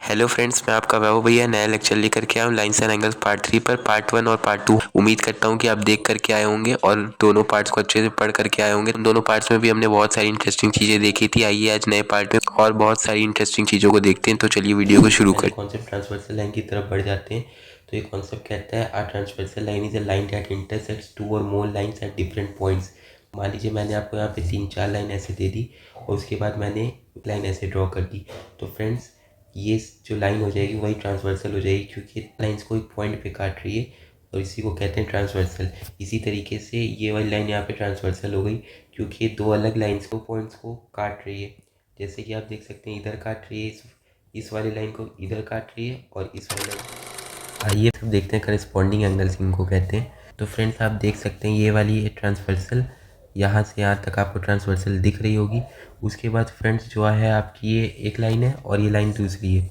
Hello friends, मैं आपका वैभव भैया नया लेक्चर लेकर के आया हूँ लाइन्स एंड एंगल्स पार्ट 3 पर। पार्ट 1 और पार्ट 2 उम्मीद करता हूँ कि आप देख करके आए होंगे और दोनों पार्ट्स को अच्छे से पढ़ करके आए होंगे। दोनों पार्ट्स में भी हमने बहुत सारी इंटरेस्टिंग चीज़ें देखी थी। आइए आज नए पार्ट में और बहुत सारी इंटरेस्टिंग चीज़ों को देखते हैं। तो चलिए वीडियो को शुरू करें। कॉन्सेप्ट ट्रांसवर्सल लाइन की तरफ बढ़ जाते हैं। तो ये कॉन्सेप्ट कहता है a transversal line is a line that intersects two or more lines at different points. मान लीजिए मैंने आपको यहाँ पे 3-4 लाइन ऐसे दे दी और उसके बाद मैंने एक लाइन ऐसे ड्रॉ कर दी। तो फ्रेंड्स ये जो लाइन हो जाएगी वही ट्रांसवर्सल हो जाएगी, क्योंकि लाइन्स को एक पॉइंट पे काट रही है और इसी को कहते हैं ट्रांसवर्सल। इसी तरीके से ये वाली लाइन यहाँ पे ट्रांसवर्सल हो गई, क्योंकि ये दो अलग लाइन्स को पॉइंट्स को काट रही है। जैसे कि आप देख सकते हैं इधर काट रही है, इस वाली लाइन को इधर काट रही है और इस वाली लाइन। आइए अब देखते हैं करस्पॉन्डिंग एंगल्स इनको कहते हैं। तो फ्रेंड्स आप देख सकते हैं ये वाली ट्रांसवर्सल यहाँ से यहाँ तक आपको ट्रांसवर्सल दिख रही होगी। उसके बाद फ्रेंड्स जो है आपकी ये एक लाइन है और ये लाइन दूसरी है।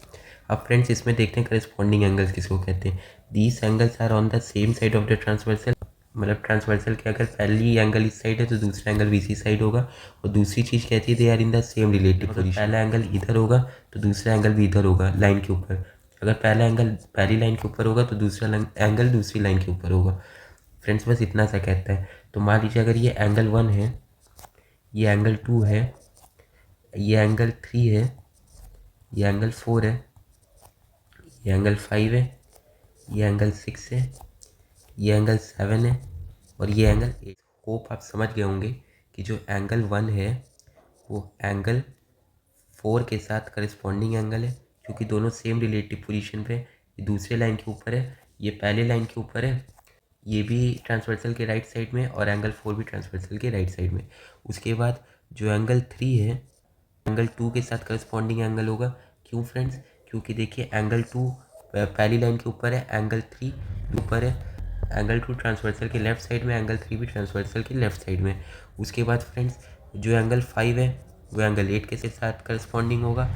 अब फ्रेंड्स इसमें देखते हैं करस्पॉन्डिंग एंगल्स किसको कहते हैं। These angles are on the same side of the transversal. मतलब ट्रांसवर्सल के अगर पहली एंगल इस साइड है तो दूसरा एंगल भी इसी साइड होगा। और दूसरी चीज़ कहती है they are in the same relative position. पहला एंगल इधर होगा तो दूसरा एंगल भी इधर होगा लाइन के ऊपर। अगर पहला एंगल पहली लाइन के ऊपर होगा तो दूसरा एंगल दूसरी लाइन के ऊपर होगा। फ्रेंड्स बस इतना सा कहता है। तो मान लीजिए अगर ये एंगल 1 है, ये एंगल 2 है, ये एंगल 3 है, ये एंगल 4 है, ये एंगल 5 है, ये एंगल 6 है, ये एंगल 7 है और ये एंगल 8। होप आप समझ गए होंगे कि जो एंगल 1 है वो एंगल 4 के साथ करस्पॉन्डिंग एंगल है, क्योंकि दोनों सेम रिलेटिव पोजीशन पे। ये दूसरे लाइन के ऊपर है, ये पहले लाइन के ऊपर है, ये भी ट्रांसवर्सल के राइट साइड में और एंगल 4 भी ट्रांसवर्सल के राइट साइड में। उसके बाद जो एंगल 3 है एंगल 2 के साथ करस्पॉन्डिंग एंगल होगा। क्यों फ्रेंड्स? क्योंकि देखिए एंगल 2 पहली लाइन के ऊपर है, एंगल 3 ऊपर है। एंगल 2 ट्रांसवर्सल के लेफ्ट साइड में, एंगल 3 भी ट्रांसवर्सल के लेफ्ट साइड में। उसके बाद फ्रेंड्स जो एंगल 5 है वो एंगल 8 के साथ करस्पॉन्डिंग होगा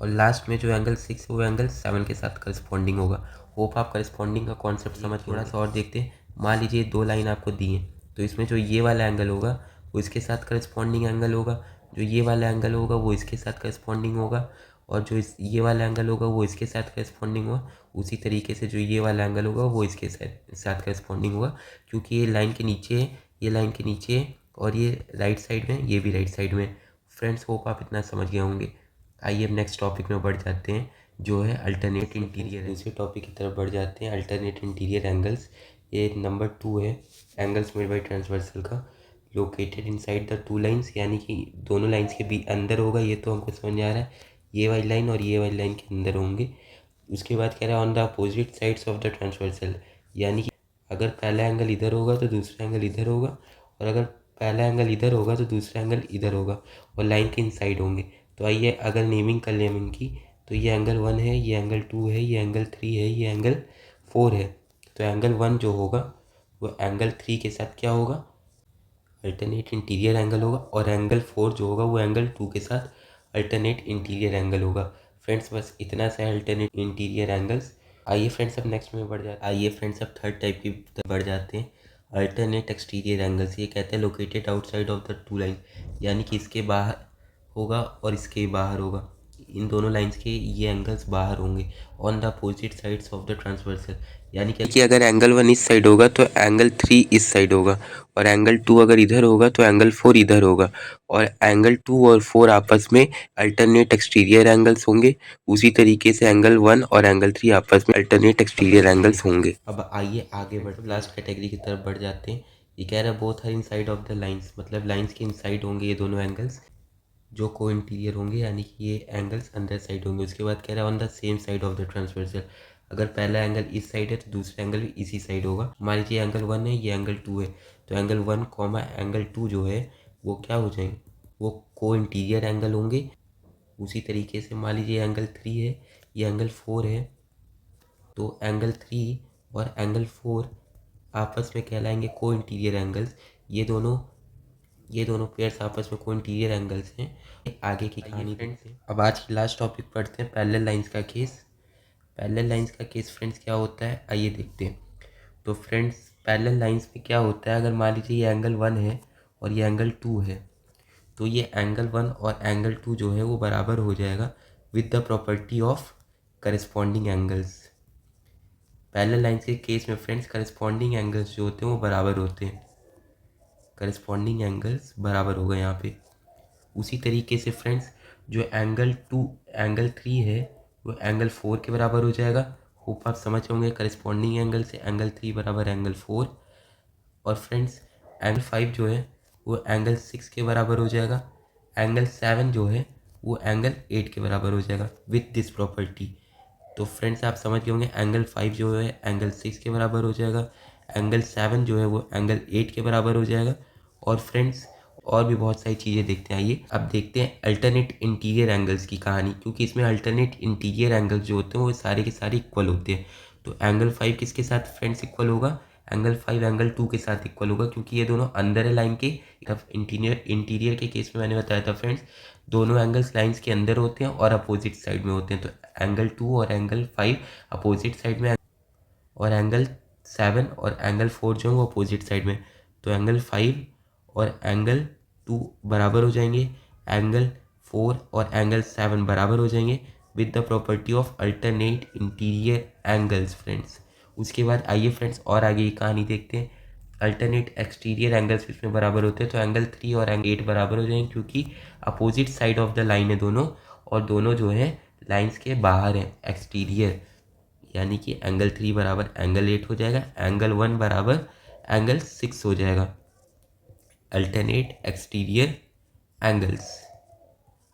और लास्ट में जो एंगल 6 है वो एंगल 7 के साथ करस्पॉन्डिंग होगा। होप आप करस्पॉन्डिंग का कॉन्सेप्ट समझ। थोड़ा सा और देखते हैं। मान लीजिए दो लाइन आपको दी है, तो इसमें जो ये वाला एंगल होगा वो इसके साथ करस्पॉन्डिंग एंगल होगा, जो ये वाला एंगल होगा वो इसके साथ करस्पॉन्डिंग होगा और जो ये वाला एंगल होगा वो इसके साथ करस्पॉन्डिंग होगा। उसी तरीके से जो ये वाला एंगल होगा वो इसके साथ करस्पॉन्डिंग होगा, क्योंकि ये लाइन के नीचे है, ये लाइन के नीचे है और ये राइट साइड में, ये भी राइट साइड में। फ्रेंड्स होप आप इतना समझ गए होंगे। आइए अब नेक्स्ट टॉपिक में बढ़ जाते हैं, जो है अल्टरनेट इंटीरियर। दूसरे टॉपिक की तरफ बढ़ जाते हैं, अल्टरनेट इंटीरियर एंगल्स। ये नंबर 2 है एंगल्स मेड बाई ट्रांसवर्सल का। Located inside the two lines, यानी कि दोनों लाइंस के भी अंदर होगा, ये तो हमको समझ में आ रहा है। ये वाली लाइन और ये वाली लाइन के अंदर होंगे। उसके बाद कह रहा है on the opposite sides of the transversal, यानी कि अगर पहला एंगल इधर होगा तो दूसरा एंगल इधर होगा और अगर पहला एंगल इधर होगा तो दूसरा एंगल इधर होगा और लाइन के इनसाइड होंगे। तो आइए अगर नेमिंग कर लें हम इनकी, तो ये एंगल 1 है, ये एंगल 2 है, ये एंगल 3 है, ये एंगल 4 है। तो एंगल 1 जो होगा वो एंगल 3 के साथ क्या होगा, अल्टरनेट इंटीरियर एंगल होगा और एंगल 4 जो होगा वो एंगल 2 के साथ अल्टरनेट इंटीरियर एंगल होगा। फ्रेंड्स बस इतना सा अल्टरनेट इंटीरियर एंगल्स। आइए फ्रेंड्स अब नेक्स्ट में बढ़ जाते हैं। आइए फ्रेंड्स अब थर्ड टाइप की तरफ बढ़ जाते हैं, अल्टरनेट एक्सटीरियर एंगल्स। ये कहते हैं located outside of the two line, यानी कि इसके बाहर होगा और इसके बाहर होगा। इन दोनों लाइंस के ये एंगल्स बाहर होंगे on the opposite sides of the transversal, यानी कि अगर एंगल 1 इस साइड होगा तो एंगल 3 इस साइड होगा और एंगल 2 अगर इधर होगा तो एंगल 4 इधर होगा और एंगल 2 और 4 आपस में अल्टरनेट एक्सटीरियर एंगल्स होंगे। उसी तरीके से एंगल 1 और एंगल 3 आपस में अल्टरनेट एक्सटीरियर एंगल्स होंगे। अब आइए आगे बढ़ लास्ट कैटेगरी की तरफ बढ़ जाते हैं। ये कह रहा है both are inside of the lines, मतलब लाइंस के इन साइड होंगे ये दोनों एंगल्स जो को इंटीरियर होंगे, यानी कि ये एंगल्स अंदर साइड होंगे। उसके बाद कह रहा है on the same side of the transversal, अगर पहला एंगल इस साइड है तो दूसरा एंगल भी इसी साइड होगा। मान लीजिए एंगल 1 है, ये एंगल 2 है, तो एंगल 1 कॉमा एंगल 2 जो है वो क्या हो जाएंगे, वो को इंटीरियर एंगल होंगे। उसी तरीके से मान लीजिए एंगल 3 है, ये एंगल 4 है, तो एंगल 3 और एंगल 4 आपस में कहलाएंगे को इंटीरियर एंगल्स। ये दोनों पेयर्स आपस में को इंटीरियर एंगल्स हैं। आगे की कहानी देखते हैं। अब आज की लास्ट टॉपिक पढ़ते हैं, पैरेलल लाइंस का केस। पैरेलल लाइंस का केस फ्रेंड्स क्या होता है, आइए देखते हैं। तो फ्रेंड्स पैरेलल लाइंस में क्या होता है, अगर मान लीजिए ये एंगल 1 है और ये एंगल 2 है, तो ये एंगल 1 और एंगल 2 जो है वो बराबर हो जाएगा with the property of corresponding angles. Parallel lines के केस में फ्रेंड्स करस्पॉन्डिंग एंगल्स जो होते हैं वो बराबर होते हैं, करस्पॉन्डिंग एंगल्स बराबर हो गए यहाँ पे। उसी तरीके से फ्रेंड्स जो एंगल 3 है वो एंगल 4 के बराबर हो जाएगा। होप आप समझ होंगे, करस्पॉन्डिंग एंगल से एंगल 3 बराबर एंगल 4। और फ्रेंड्स एंगल 5 जो है वो एंगल 6 के बराबर हो जाएगा। एंगल 7 जो है वो एंगल 8 के बराबर हो जाएगा विथ दिस प्रॉपर्टी। तो फ्रेंड्स आप समझ गए होंगे, एंगल 5 जो है एंगल 6 के बराबर हो जाएगा, एंगल 7 जो है वो एंगल 8 के बराबर हो जाएगा। और फ्रेंड्स और भी बहुत सारी चीज़ें देखते हैं। आइए अब देखते हैं अल्टरनेट इंटीरियर एंगल्स की कहानी, क्योंकि इसमें अल्टरनेट इंटीरियर एंगल्स जो होते हैं वो सारे के सारे इक्वल होते हैं। तो एंगल 5 किसके साथ फ्रेंड्स इक्वल होगा? एंगल 5 एंगल 2 के साथ इक्वल होगा, क्योंकि ये दोनों अंदर है लाइन के। तब इंटीरियर के केस में मैंने बताया था फ्रेंड्स, दोनों एंगल्स लाइंस के अंदर होते हैं और अपोजिट साइड में होते हैं। तो एंगल 2 और एंगल 5 अपोजिट साइड में, और एंगल 7 और एंगल 4 जो है वो अपोजिट साइड में। तो एंगल 5 और एंगल 2 बराबर हो जाएंगे, एंगल 4 और एंगल 7 बराबर हो जाएंगे with the property of alternate interior angles friends. उसके बाद आइए फ्रेंड्स और आगे की कहानी देखते हैं। अल्टरनेट एक्सटीरियर एंगल्स इसमें बराबर होते हैं, तो एंगल 3 और एंगल 8 बराबर हो जाएंगे, क्योंकि opposite side of the line है दोनों, और दोनों जो है लाइंस के बाहर है एक्सटीरियर। यानी कि एंगल 3 बराबर एंगल 8 हो जाएगा, एंगल 1 बराबर एंगल 6 हो जाएगा। Alternate exterior angles.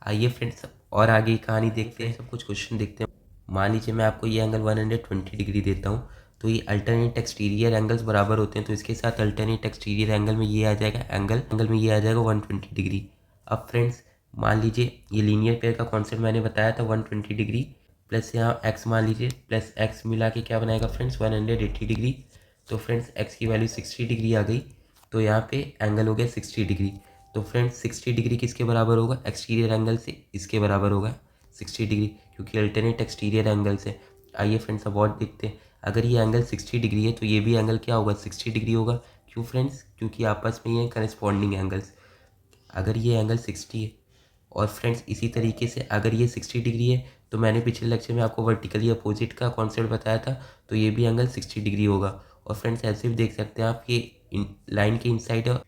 आइए फ्रेंड्स और आगे की कहानी देखते हैं, सब कुछ क्वेश्चन देखते हैं। मान लीजिए मैं आपको ये एंगल 120 डिग्री देता हूँ, तो ये अल्टरनेट एक्सटीरियर एंगल्स बराबर होते हैं, तो इसके साथ अल्टरनेट एक्सटीरियर एंगल में ये आ जाएगा, एंगल में ये आ जाएगा 120 डिग्री। अब फ्रेंड्स मान लीजिए ये लीनियर पेयर का कॉन्सेप्ट मैंने बताया था, 120 डिग्री प्लस यहाँ एक्स मान लीजिए, प्लस एक्स मिला के क्या बनाएगा फ्रेंड्स 180 डिग्री। तो फ्रेंड्स एक्स की वैल्यू 60 डिग्री आ गई, तो यहाँ पे एंगल हो गया 60 डिग्री। तो फ्रेंड्स 60 डिग्री किसके बराबर होगा? एक्सटीरियर एंगल से इसके बराबर होगा 60 डिग्री, क्योंकि अल्टरनेट एक्सटीरियर एंगल से। आइए फ्रेंड्स अब और देखते हैं, अगर ये एंगल 60 डिग्री है तो ये भी एंगल क्या होगा? 60 डिग्री होगा। क्यों फ्रेंड्स? क्योंकि आपस में ये करस्पॉन्डिंग एंगल्स। अगर ये एंगल 60 है और फ्रेंड्स इसी तरीके से अगर ये 60 डिग्री है, तो मैंने पिछले लेक्चर में आपको वर्टिकली अपोजिट का कॉन्सेप्ट बताया था, तो ये भी एंगल 60 डिग्री होगा। और फ्रेंड्स ऐसे भी देख सकते हैं आप, ये लाइन के इनसाइड है,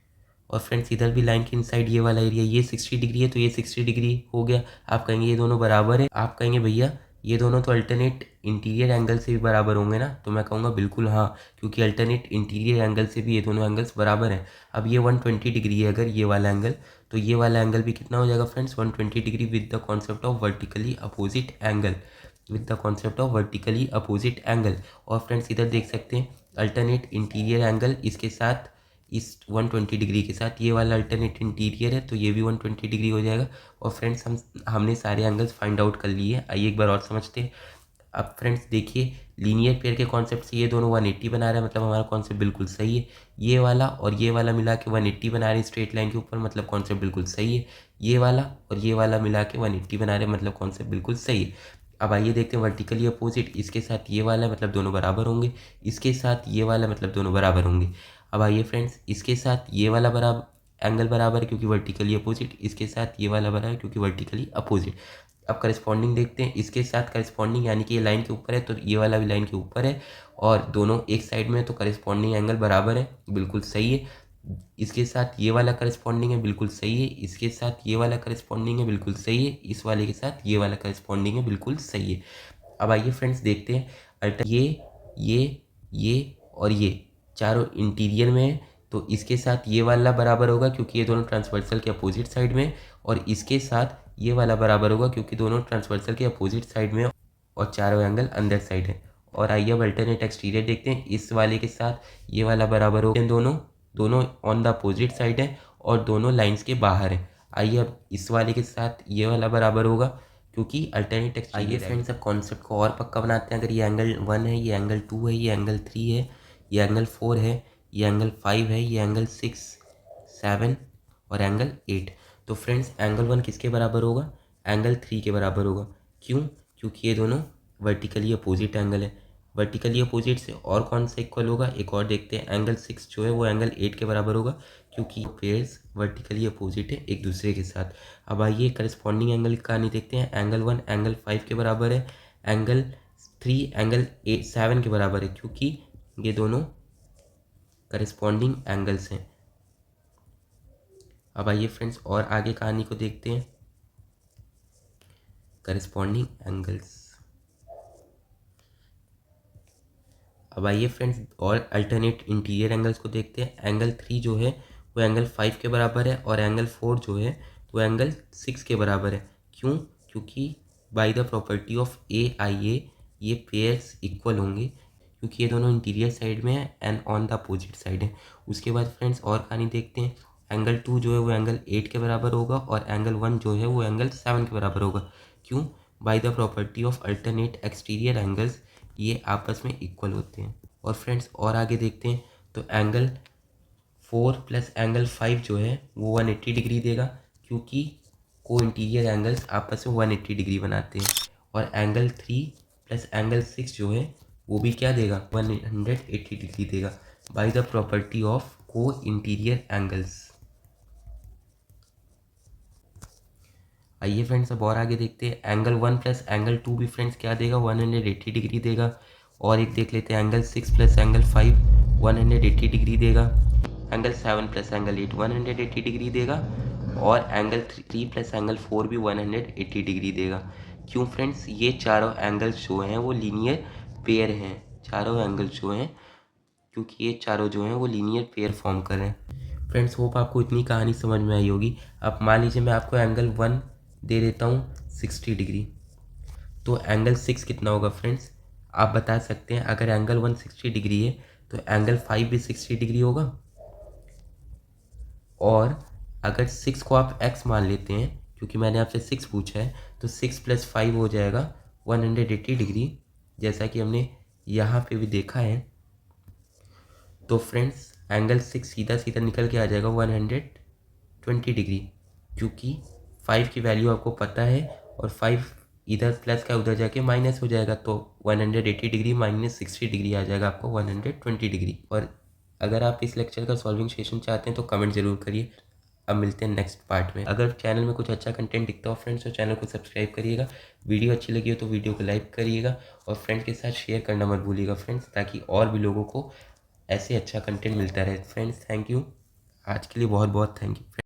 और फ्रेंड्स इधर भी लाइन के इनसाइड ये वाला एरिया, ये 60 डिग्री है, तो ये 60 डिग्री हो गया। आप कहेंगे ये दोनों बराबर है, आप कहेंगे भैया ये दोनों तो अल्टरनेट इंटीरियर एंगल से भी बराबर होंगे ना, तो मैं कहूँगा बिल्कुल हाँ, क्योंकि अल्टरनेट इंटीरियर एंगल से भी ये दोनों एंगल्स बराबर हैं। अब ये 120 डिग्री है अगर ये वाला एंगल, तो ये वाला एंगल भी कितना हो जाएगा friends? 120 degree with the concept of vertically opposite angle, with the concept of vertically opposite angle. और फ्रेंड्स इधर देख सकते हैं अल्टरनेट इंटीरियर एंगल, इसके साथ इस 120 डिग्री के साथ ये वाला अल्टरनेट इंटीरियर है, तो ये भी 120 डिग्री हो जाएगा। और फ्रेंड्स हमने सारे एंगल्स फाइंड आउट कर लिए। आइए एक बार और समझते हैं। अब फ्रेंड्स देखिए, लीनियर पेयर के कॉन्सेप्ट से ये दोनों 180 बना रहे हैं, मतलब हमारा कॉन्सेप्ट बिल्कुल सही है। ये वाला और ये वाला मिला के 180 बना रहे हैं स्ट्रेट लाइन के ऊपर, मतलब कॉन्सेप्ट बिल्कुल सही है। ये वाला और ये वाला मिला के 180 बना रहे हैं, मतलब कॉन्सेप्ट बिल्कुल सही है। अब आइए देखते हैं वर्टिकली अपोजिट, इसके साथ ये वाला मतलब दोनों बराबर होंगे, इसके साथ ये वाला मतलब दोनों बराबर होंगे। अब आइए फ्रेंड्स इसके साथ ये वाला बराबर एंगल बराबर है क्योंकि वर्टिकली अपोजिट, इसके साथ ये वाला बराबर है क्योंकि वर्टिकली अपोजिट। अब करस्पॉन्डिंग देखते हैं, इसके साथ करस्पॉन्डिंग यानी कि ये लाइन के ऊपर है तो ये वाला भी लाइन के ऊपर है, और दोनों एक साइड में है तो करस्पॉन्डिंग एंगल बराबर है, बिल्कुल सही है। इसके साथ ये वाला करस्पॉन्डिंग है, बिल्कुल सही है। इसके साथ ये वाला करस्पॉन्डिंग है, बिल्कुल सही है। इस वाले के साथ ये वाला करस्पॉन्डिंग है, बिल्कुल सही है। अब आइए फ्रेंड्स देखते हैं ये और ये चारों इंटीरियर में है, तो इसके साथ ये वाला बराबर होगा क्योंकि ये दोनों ट्रांसवर्सल के अपोजिट साइड में, और इसके साथ ये वाला बराबर होगा क्योंकि दोनों ट्रांसवर्सल के अपोजिट साइड में, और चारों एंगल अंदर साइड है। और आइए अब अल्टरनेट एक्सटीरियर देखते हैं, इस वाले के साथ ये वाला बराबर होगा, दोनों ऑन द अपोजिट साइड है और दोनों लाइंस के बाहर है। आइए अब इस वाले के साथ ये वाला बराबर होगा क्योंकि अल्टरनेट एक्सटीरियर। आइए फ्रेंड्स अब कॉन्सेप्ट को और पक्का बनाते हैं। अगर ये एंगल 1 है, ये एंगल 2 है, ये एंगल 3 है, ये एंगल 4 है, ये एंगल 5 है, ये एंगल 6, 7 और एंगल 8, तो फ्रेंड्स एंगल 1 किसके बराबर होगा? एंगल 3 के बराबर होगा। क्यों? क्योंकि ये दोनों वर्टिकली अपोजिट एंगल है। वर्टिकली अपोजिट से और कौन सा इक्वल होगा? एक और देखते हैं, एंगल 6 जो है वो एंगल 8 के बराबर होगा क्योंकि पेयर्स वर्टिकली अपोजिट है एक दूसरे के साथ। अब आइए करस्पॉन्डिंग एंगल की कहानी देखते हैं। एंगल 1 एंगल 5 के बराबर है, एंगल 3 एंगल 7 के बराबर है, क्योंकि ये दोनों करस्पॉन्डिंग एंगल्स हैं। अब आइए फ्रेंड्स और आगे कहानी को देखते हैं। Corresponding angles. अब आइए फ्रेंड्स और अल्टरनेट इंटीरियर एंगल्स को देखते हैं। एंगल 3 जो है वो एंगल 5 के बराबर है और एंगल 4 जो है वो एंगल 6 के बराबर है। क्यों? क्योंकि बाय द प्रॉपर्टी ऑफ ए आई ए ये पेयर्स इक्वल होंगे, क्योंकि ये दोनों इंटीरियर साइड में है and on the opposite side है। उसके बाद फ्रेंड्स और कहानी देखते हैं। एंगल 2 जो है वो एंगल 8 के बराबर होगा और एंगल 1 जो है वो एंगल 7 के बराबर होगा। क्यों? By the property of alternate exterior angles ये आपस में इक्वल होते हैं। और फ्रेंड्स और आगे देखते हैं तो एंगल 4 प्लस एंगल 5 जो है वो 180 डिग्री देगा, क्योंकि को इंटीरियर एंगल्स आपस में 180 डिग्री बनाते हैं। और एंगल 3 प्लस एंगल 6 जो है वो भी क्या देगा? 180 डिग्री देगा बाय द प्रॉपर्टी ऑफ को इंटीरियर एंगल्स। आइए फ्रेंड्स अब और आगे देखते हैं। एंगल 1 प्लस एंगल 2 भी फ्रेंड्स क्या देगा? 180 डिग्री देगा। और एक देख लेते हैं एंगल 6 प्लस एंगल 5 180 डिग्री देगा। एंगल 7 प्लस एंगल 8 180 डिग्री देगा। और एंगल 3 प्लस एंगल 4 भी 180 डिग्री देगा। क्यों फ्रेंड्स? ये चारों एंगल्स जो हैं वो लीनियर पेयर हैं। चारों एंगल्स जो हैं, क्योंकि ये चारों जो हैं वो लीनियर पेयर फॉर्म कर रहे हैं। फ्रेंड्स होप आपको इतनी कहानी समझ में आई होगी। अब मान लीजिए मैं आपको एंगल 1 दे देता हूँ 60 डिग्री, तो एंगल 6 कितना होगा फ्रेंड्स? आप बता सकते हैं। अगर एंगल 1 60 डिग्री है तो एंगल 5 भी 60 डिग्री होगा। और अगर 6 को आप x मान लेते हैं, क्योंकि मैंने आपसे 6 पूछा है, तो 6 प्लस 5 हो जाएगा 180 डिग्री, जैसा कि हमने यहाँ पे भी देखा है। तो फ्रेंड्स एंगल 6 सीधा सीधा निकल के आ जाएगा 120 डिग्री, क्योंकि 5 की वैल्यू आपको पता है और 5 इधर प्लस का उधर जाके माइनस हो जाएगा, तो 180 डिग्री माइनस 60 डिग्री आ जाएगा आपको 120 डिग्री। और अगर आप इस लेक्चर का सॉल्विंग सेशन चाहते हैं तो कमेंट ज़रूर करिए। अब मिलते हैं नेक्स्ट पार्ट में। अगर चैनल में कुछ अच्छा कंटेंट दिखता हो फ्रेंड्स तो चैनल को सब्सक्राइब करिएगा। वीडियो अच्छी लगी हो तो वीडियो को लाइक करिएगा और फ्रेंड्स के साथ शेयर करना मत भूलिएगा फ्रेंड्स, ताकि और भी लोगों को ऐसे अच्छा कंटेंट मिलता रहे। फ्रेंड्स थैंक यू, आज के लिए बहुत बहुत थैंक यू।